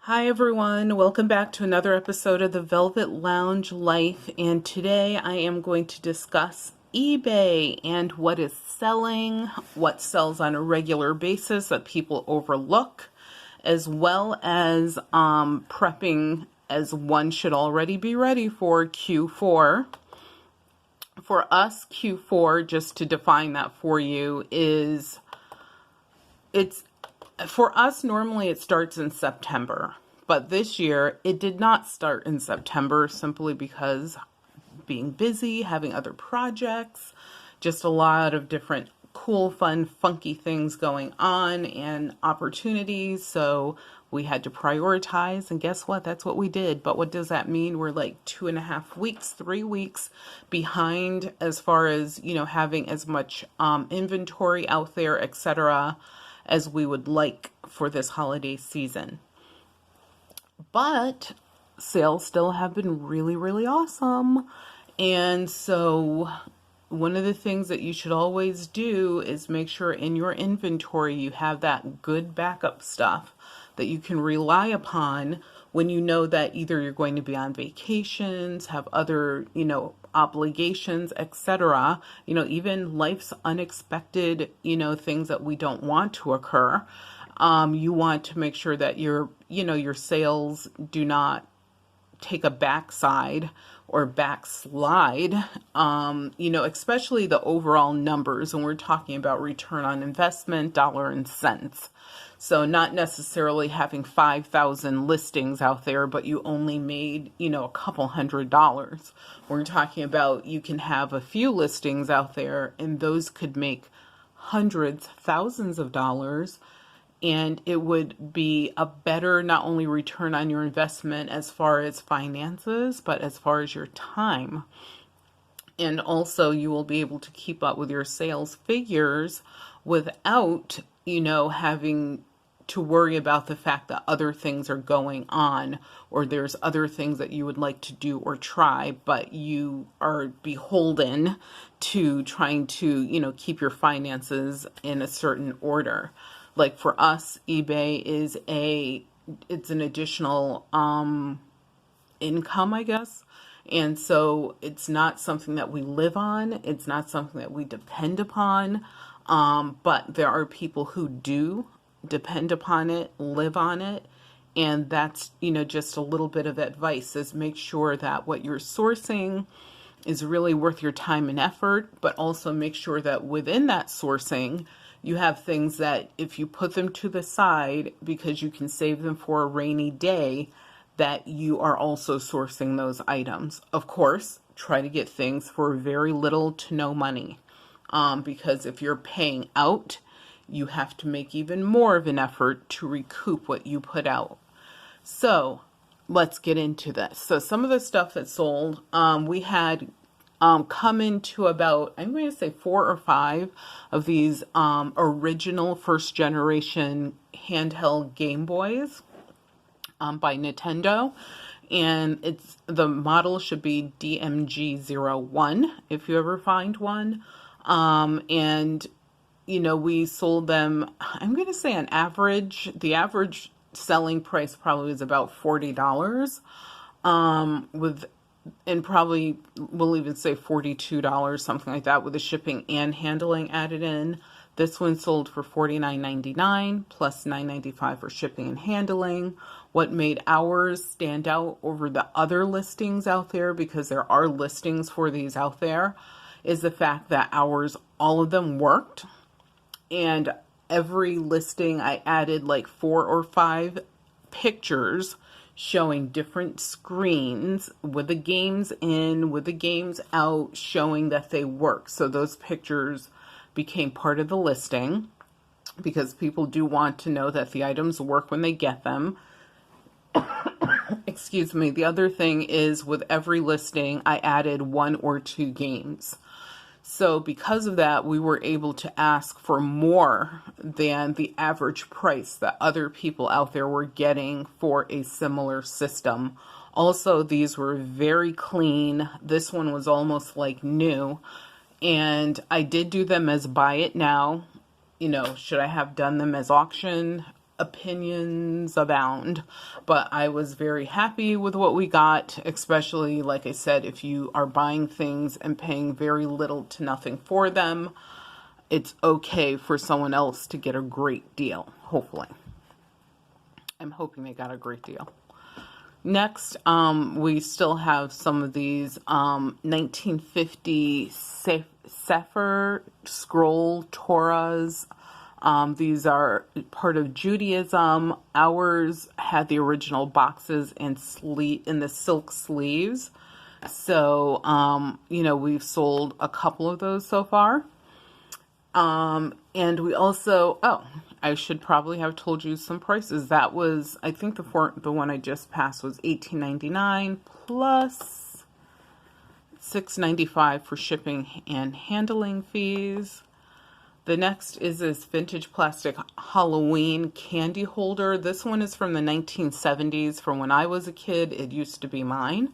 Hi everyone, welcome back to another episode of the Velvet Lounge Life, and today I am going to discuss eBay and what is selling, what sells on a regular basis that people overlook, as well as prepping as one should already be ready for Q4. For us, Q4, just to define that for you, for us, normally it starts in September, but this year it did not start in September simply because being busy, having other projects, just a lot of different cool, fun, funky things going on and opportunities. So we had to prioritize, and guess what? That's what we did. But what does that mean? We're like 2.5 weeks, 3 weeks behind as far as, having as much inventory out there, etc., as we would like for this holiday season. But sales still have been really, really awesome. And so one of the things that you should always do is make sure in your inventory you have that good backup stuff that you can rely upon when you know that either you're going to be on vacations, have other, obligations, etc. Even life's unexpected, things that we don't want to occur. You want to make sure that your sales do not take a backside or backslide, especially the overall numbers. And we're talking about return on investment, dollar and cents. So not necessarily having 5,000 listings out there, but you only made, a couple $100. We're talking about you can have a few listings out there and those could make hundreds, thousands of dollars. And it would be a better not only return on your investment as far as finances, but as far as your time. And also you will be able to keep up with your sales figures without, having to worry about the fact that other things are going on or there's other things that you would like to do or try, but you are beholden to trying to, keep your finances in a certain order. Like for us, eBay is it's an additional income, I guess. And so it's not something that we live on. It's not something that we depend upon. But there are people who do depend upon it, live on it. And that's, just a little bit of advice is make sure that what you're sourcing is really worth your time and effort, but also make sure that within that sourcing, you have things that if you put them to the side because you can save them for a rainy day, that you are also sourcing those items. Of course, try to get things for very little to no money. Because if you're paying out, you have to make even more of an effort to recoup what you put out. So let's get into this. So some of the stuff that sold, we had come into about, I'm going to say 4 or 5 of these original first generation handheld Game Boys by Nintendo. And the model should be DMG01 if you ever find one. And we sold them, I'm going to say on average, the average selling price probably was about $40, and probably we'll even say $42, something like that, with the shipping and handling added in. This one sold for $49.99 plus $9.95 for shipping and handling. What made ours stand out over the other listings out there, because there are listings for these out there, is the fact that ours, all of them worked. And every listing I added like 4 or 5 pictures showing different screens with the games in, with the games out, showing that they work. So those pictures became part of the listing because people do want to know that the items work when they get them. Excuse me. The other thing is with every listing, I added 1 or 2 games. So because of that, we were able to ask for more than the average price that other people out there were getting for a similar system. Also, these were very clean. This one was almost like new. And I did do them as buy it now. Should I have done them as auction? opinions abound, but I was very happy with what we got, especially, like I said, if you are buying things and paying very little to nothing for them, it's okay for someone else to get a great deal, hopefully. I'm hoping they got a great deal. Next, we still have some of these 1950 Sefer Scroll Torahs. These are part of Judaism. Ours had the original boxes and in the silk sleeves. So, we've sold a couple of those so far. And we also, I should probably have told you some prices. That was, I think the one I just passed was $18.99 plus $6.95 for shipping and handling fees. The next is this vintage plastic Halloween candy holder. This one is from the 1970s. From when I was a kid, it used to be mine.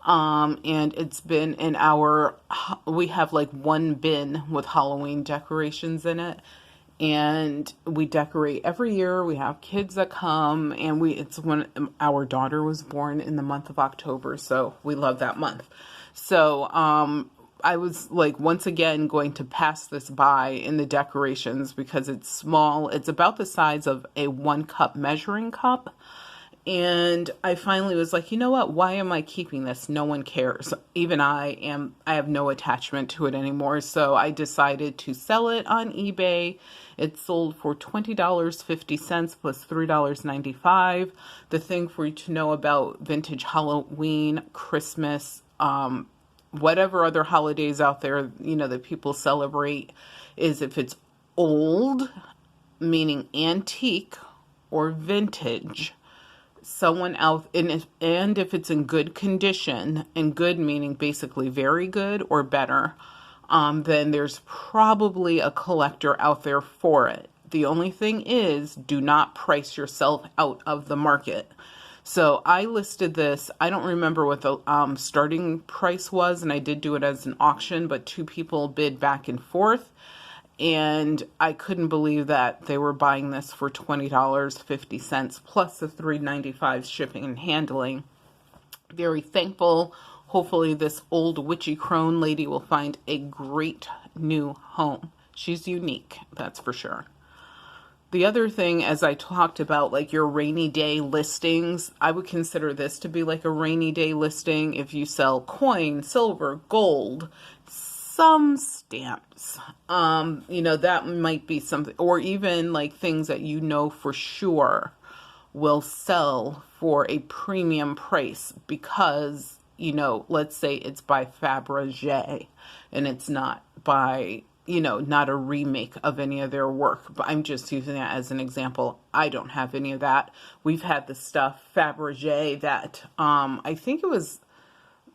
And it's been in we have like one bin with Halloween decorations in it. And we decorate every year. We have kids that come, and it's when our daughter was born in the month of October. So we love that month. So, I was like, once again, going to pass this by in the decorations because it's small. It's about the size of a 1-cup measuring cup. And I finally was like, you know what? Why am I keeping this? No one cares. Even I have no attachment to it anymore. So I decided to sell it on eBay. It sold for $20.50 plus $3.95. The thing for you to know about vintage Halloween, Christmas, whatever other holidays out there, that people celebrate, is if it's old, meaning antique, or vintage, someone out, and if it's in good condition, and good meaning basically very good or better, then there's probably a collector out there for it. The only thing is, do not price yourself out of the market. So I listed this. I don't remember what the starting price was, and I did do it as an auction, but 2 people bid back and forth. And I couldn't believe that they were buying this for $20.50 plus the $3.95 shipping and handling. Very thankful. Hopefully this old witchy crone lady will find a great new home. She's unique, that's for sure. The other thing, as I talked about, like your rainy day listings, I would consider this to be like a rainy day listing if you sell coin, silver, gold, some stamps, that might be something, or even like things that for sure will sell for a premium price because, let's say it's by Fabergé and it's not by, not a remake of any of their work, but I'm just using that as an example. I don't have any of that. We've had the stuff Fabergé that, I think it was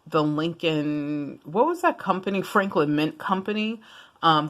the Lincoln, what was that company? Franklin Mint Company.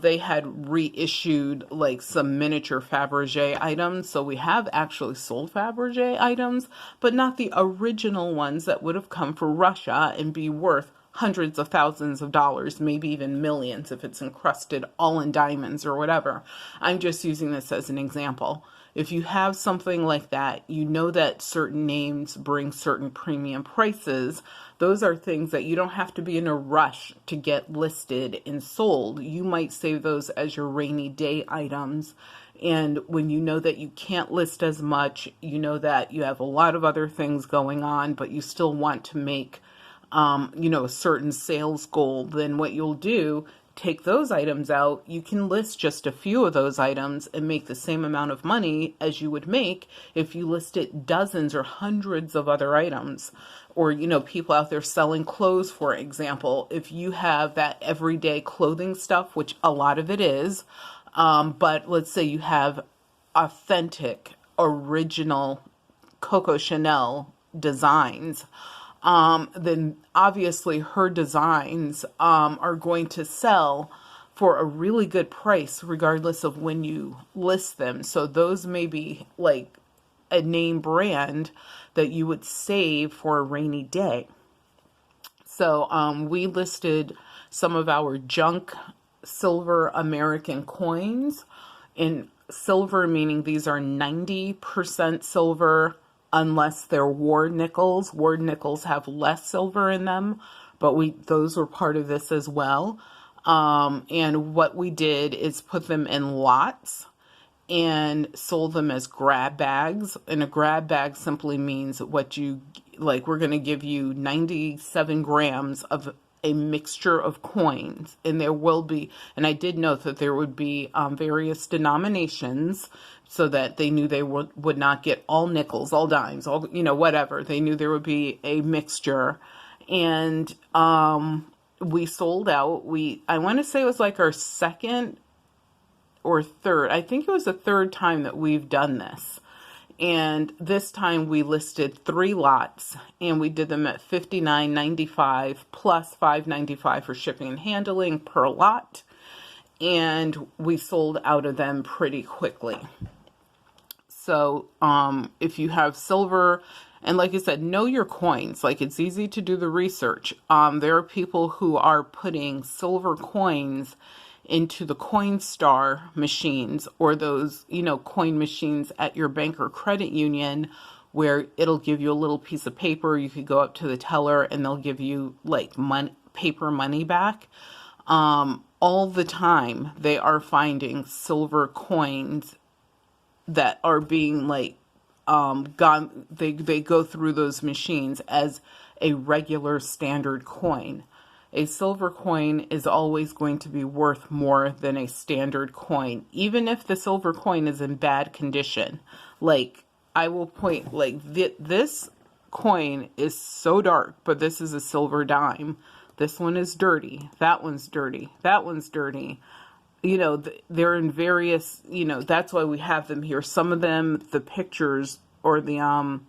They had reissued like some miniature Fabergé items. So we have actually sold Fabergé items, but not the original ones that would have come from Russia and be worth hundreds of thousands of dollars, maybe even millions if it's encrusted all in diamonds or whatever. I'm just using this as an example. If you have something like that, that certain names bring certain premium prices. Those are things that you don't have to be in a rush to get listed and sold. You might save those as your rainy day items. And when you know that you can't list as much, that you have a lot of other things going on, but you still want to make, a certain sales goal, then what you'll do, take those items out. You can list just a few of those items and make the same amount of money as you would make if you listed dozens or hundreds of other items. Or, people out there selling clothes, for example, if you have that everyday clothing stuff, which a lot of it is, but let's say you have authentic, original Coco Chanel designs, then obviously her designs are going to sell for a really good price regardless of when you list them. So those may be like a name brand that you would save for a rainy day. So we listed some of our junk silver American coins, and silver, meaning these are 90% silver, unless they're war nickels. War nickels have less silver in them, but those were part of this as well. And what we did is put them in lots and sold them as grab bags. And a grab bag simply means what you, like, we're going to give you 97 grams of a mixture of coins. And there will be, and I did note that there would be various denominations, so that they knew they would not get all nickels, all dimes, all, whatever. They knew there would be a mixture. And we sold out. I want to say it was like our second or third. I think it was the third time that we've done this. And this time we listed 3 lots, and we did them at $59.95 plus $5.95 for shipping and handling per lot. And we sold out of them pretty quickly. So if you have silver, and like I said, know your coins. Like, it's easy to do the research. There are people who are putting silver coins into the Coinstar machines, or those, coin machines at your bank or credit union, where it'll give you a little piece of paper. You could go up to the teller and they'll give you like paper money back. All the time they are finding silver coins that are being gone. They go through those machines as a regular standard coin. A silver coin is always going to be worth more than a standard coin, even if the silver coin is in bad condition. Like, I will point, this coin is so dark, but this is a silver dime. This one is dirty. That one's dirty. That one's dirty. They're in various, that's why we have them here. Some of them, the pictures or the,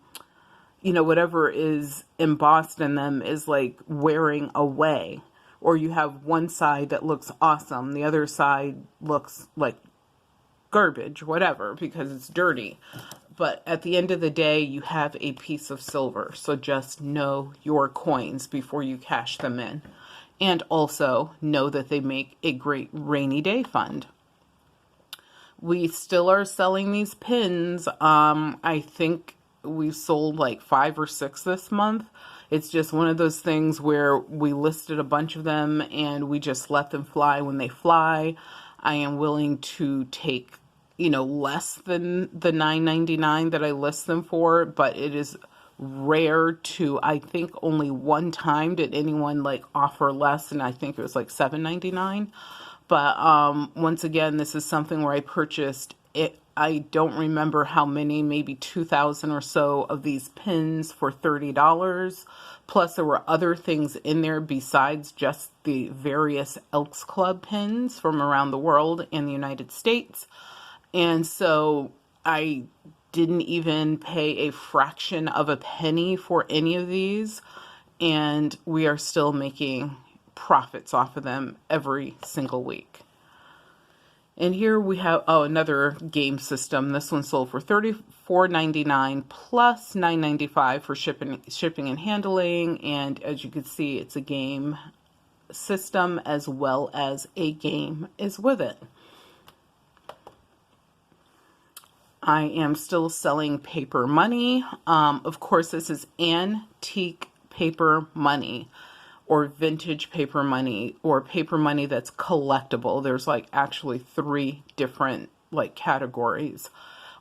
whatever is embossed in them is like wearing away. Or you have one side that looks awesome, the other side looks like garbage, whatever, because it's dirty. But at the end of the day, you have a piece of silver. So just know your coins before you cash them in. And also know that they make a great rainy day fund. We still are selling these pins. I think we've sold like 5 or 6 this month. It's just one of those things where we listed a bunch of them and we just let them fly when they fly. I am willing to take, less than the $9.99 that I list them for, but it is rare to, I think only one time did anyone offer less, and I think it was like $7.99. But once again, this is something where I purchased it. I don't remember how many, maybe 2,000 or so of these pins for $30. Plus there were other things in there besides just the various Elks Club pins from around the world and the United States. And so I didn't even pay a fraction of a penny for any of these, and we are still making profits off of them every single week. And here we have another game system. This one sold for $34.99 plus $9.95 for shipping and handling. And as you can see, it's a game system as well as a game is with it. I am still selling paper money. Of course, this is antique paper money or vintage paper money or paper money that's collectible. There's actually 3 different categories.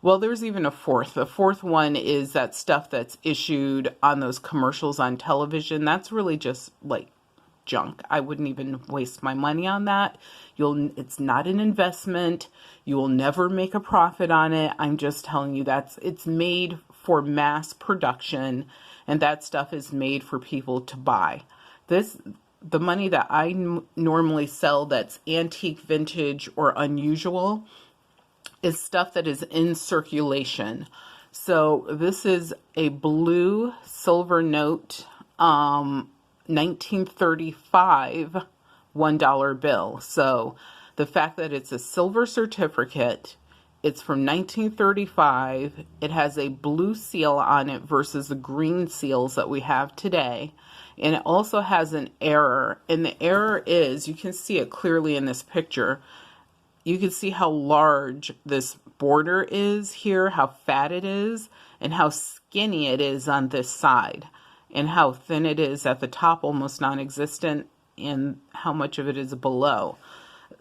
Well, there's even a fourth. The fourth one is that stuff that's issued on those commercials on television. That's really just junk. I wouldn't even waste my money on that. It's not an investment. You will never make a profit on it. I'm just telling you it's made for mass production, and that stuff is made for people to buy. The money that I normally sell that's antique, vintage, or unusual is stuff that is in circulation. So this is a blue silver note, 1935 $1 bill. So the fact that it's a silver certificate, it's from 1935, it has a blue seal on it versus the green seals that we have today. And it also has an error. And the error is, you can see it clearly in this picture, you can see how large this border is here, how fat it is, and how skinny it is on this side, and how thin it is at the top, almost non-existent, and how much of it is below.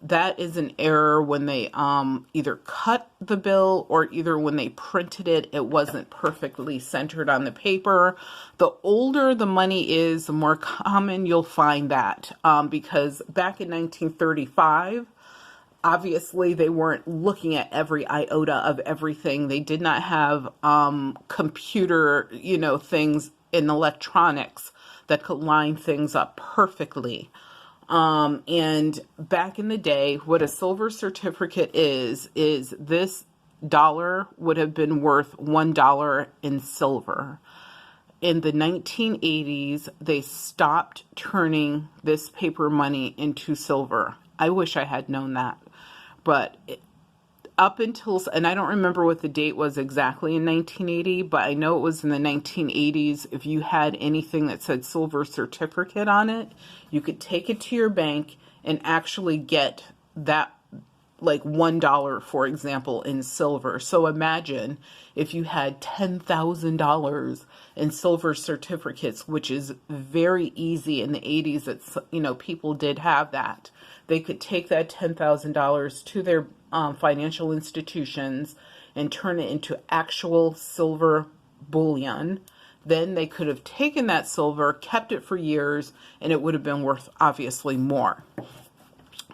That is an error when they either cut the bill or either when they printed it, it wasn't perfectly centered on the paper. The older the money is, the more common you'll find that, because back in 1935, obviously they weren't looking at every iota of everything. They did not have computer, things in electronics that could line things up perfectly. And back in the day, what a silver certificate is this dollar would have been worth $1 in silver. In the 1980s, they stopped turning this paper money into silver. I wish I had known that. But up until, and I don't remember what the date was exactly in 1980, but I know it was in the 1980s. If you had anything that said silver certificate on it, you could take it to your bank and actually get that, like $1, for example, in silver. So imagine if you had $10,000 in silver certificates, which is very easy in the 80s. That people did have that. They could take that $10,000 to their financial institutions and turn it into actual silver bullion. Then they could have taken that silver, kept it for years, and it would have been worth obviously more.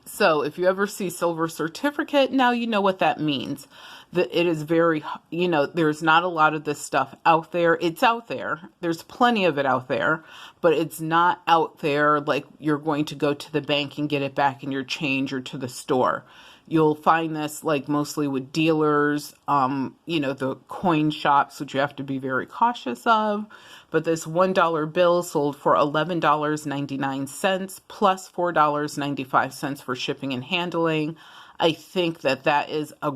So if you ever see silver certificate, now you know what that means. That it is very, there's not a lot of this stuff out there. It's out there. There's plenty of it out there, but it's not out there like you're going to go to the bank and get it back in your change or to the store. You'll find this like mostly with dealers, the coin shops, which you have to be very cautious of. But this $1 bill sold for $11.99 plus $4.95 for shipping and handling. I think that is a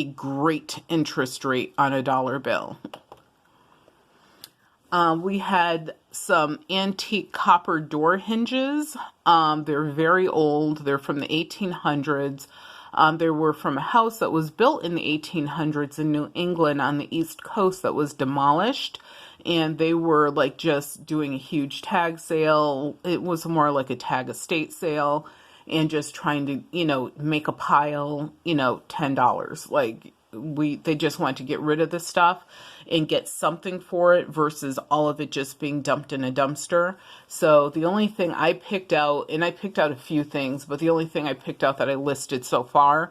great interest rate on a dollar bill. We had some antique copper door hinges. They're very old. They're from the 1800s. They were from a house that was built in the 1800s in New England on the East Coast that was demolished. And they were like just doing a huge tag sale. It was more like a tag estate sale and just trying to, make a pile, $10. Like they just wanted to get rid of the stuff and get something for it versus all of it just being dumped in a dumpster. So the only thing I picked out, and I picked out a few things, but the only thing I picked out that I listed so far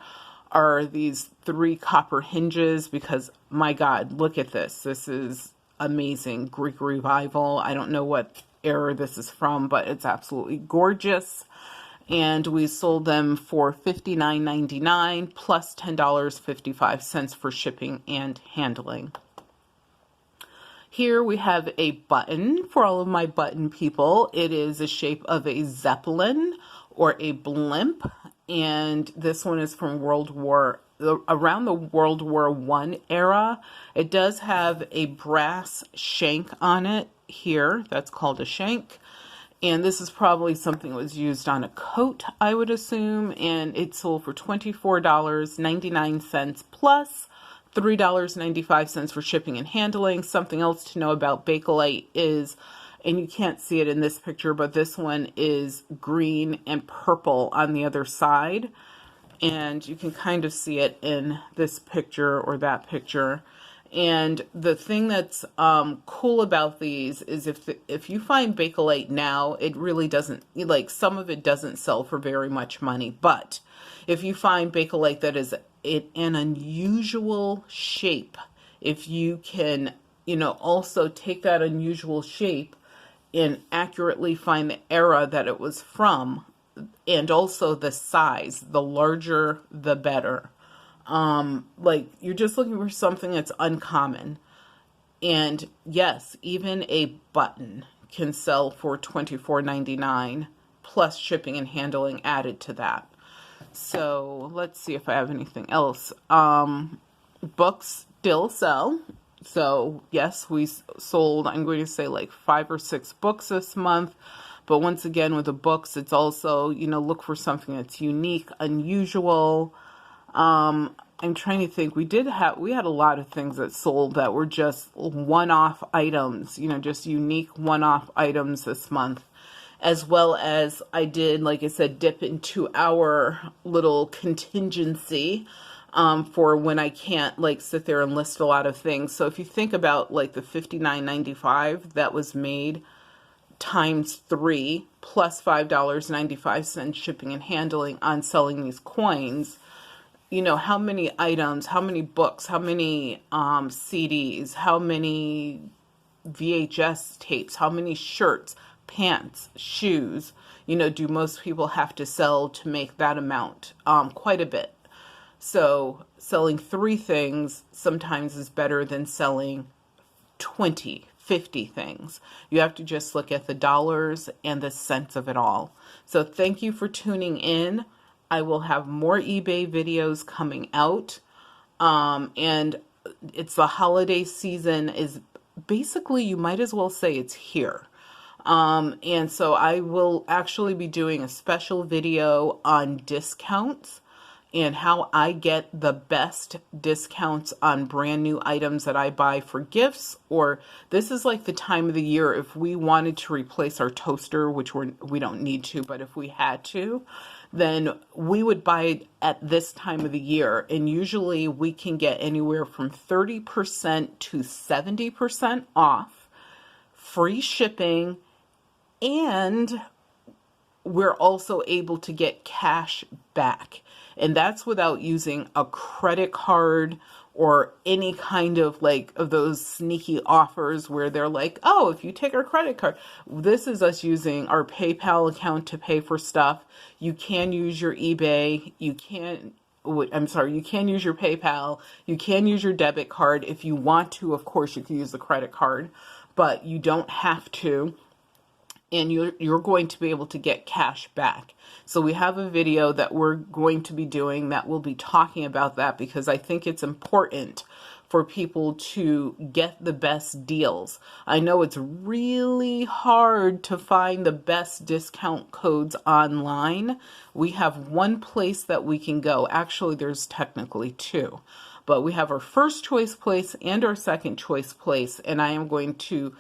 are these 3 copper hinges because, my God, look at this. This is amazing. Greek Revival. I don't know what era this is from, but it's absolutely gorgeous. And we sold them for $59.99 plus $10.55 for shipping and handling. Here we have a button for all of my button people. It is the shape of a zeppelin or a blimp. And this one is from around the World War I era. It does have a brass shank on it here. That's called a shank. And this is probably something that was used on a coat, I would assume. And it sold for $24.99 plus $3.95 for shipping and handling. Something else to know about Bakelite is, and you can't see it in this picture, but this one is green and purple on the other side. And you can kind of see it in this picture or that picture. And the thing that's cool about these is if you find Bakelite now, it really doesn't, like some of it doesn't sell for very much money. But if you find Bakelite that is an unusual shape, if you can, also take that unusual shape and accurately find the era that it was from, and also the size, the larger, the better. Like you're just looking for something that's uncommon. And yes, even a button can sell for $24.99 plus shipping and handling added to that. So let's see if I have anything else. Books still sell. So yes, we sold, I'm going to say like 5 or 6 books this month. But once again, with the books, it's also, look for something that's unique, unusual. I'm trying to think. We had a lot of things that sold that were just one-off items, just unique one-off items this month. As well as I did, like I said, dip into our little contingency for when I can't like sit there and list a lot of things. So if you think about like the $59.95 that was made times 3 plus $5.95 shipping and handling on selling these coins, how many items, how many books, how many CDs, how many VHS tapes, how many shirts, pants, shoes, do most people have to sell to make that amount? Quite a bit. So selling 3 things sometimes is better than selling 20, 50 things. You have to just look at the dollars and the cents of it all. So thank you for tuning in. I will have more eBay videos coming out. And it's the holiday season is basically, you might as well say it's here. And so I will actually be doing a special video on discounts and how I get the best discounts on brand new items that I buy for gifts. Or this is like the time of the year if we wanted to replace our toaster, which we don't need to, but if we had to, then we would buy it at this time of the year. And usually we can get anywhere from 30% to 70% off, free shipping, and we're also able to get cash back. And that's without using a credit card or any kind of like of those sneaky offers where they're like, oh, if you take our credit card, this is us using our PayPal account to pay for stuff. You can use your eBay. You can use your PayPal. You can use your debit card. If you want to, of course, you can use the credit card, but you don't have to. And you're going to be able to get cash back. So we have a video that we're going to be doing that will be talking about that, because I think it's important for people to get the best deals. I know it's really hard to find the best discount codes online. We have one place that we can go. Actually, there's technically 2. But we have our first choice place and our second choice place. And I am going to,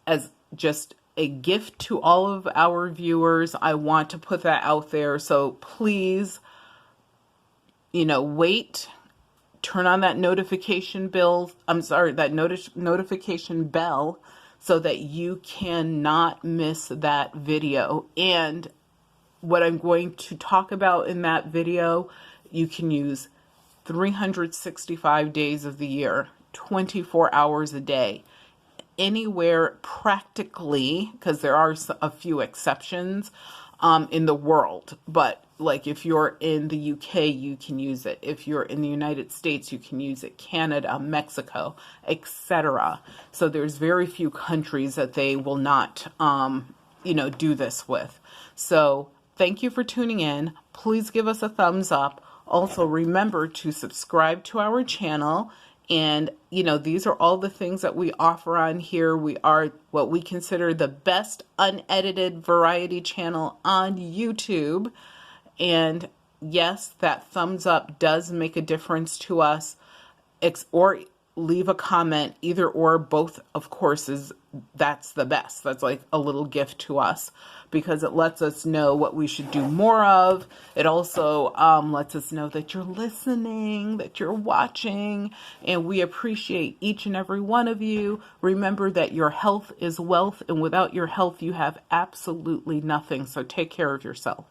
as just a gift to all of our viewers, I want to put that out there. So please, wait, turn on that notification bell. Notification bell so that you cannot miss that video. And what I'm going to talk about in that video, you can use 365 days of the year, 24 hours a day. Anywhere practically, because there are a few exceptions in the world, but like if you're in the UK, you can use it. If you're in the United States, you can use it. Canada, Mexico, etc. So there's very few countries that they will not, do this with. So thank you for tuning in. Please give us a thumbs up. Also, remember to subscribe to our channel. And, these are all the things that we offer on here. We are what we consider the best unedited variety channel on YouTube. And yes, that thumbs up does make a difference to us. Or leave a comment, either or, both, of course, that's the best. That's like a little gift to us, because it lets us know what we should do more of. It also lets us know that you're listening, that you're watching, and we appreciate each and every one of you. Remember that your health is wealth, and without your health, you have absolutely nothing. So take care of yourself.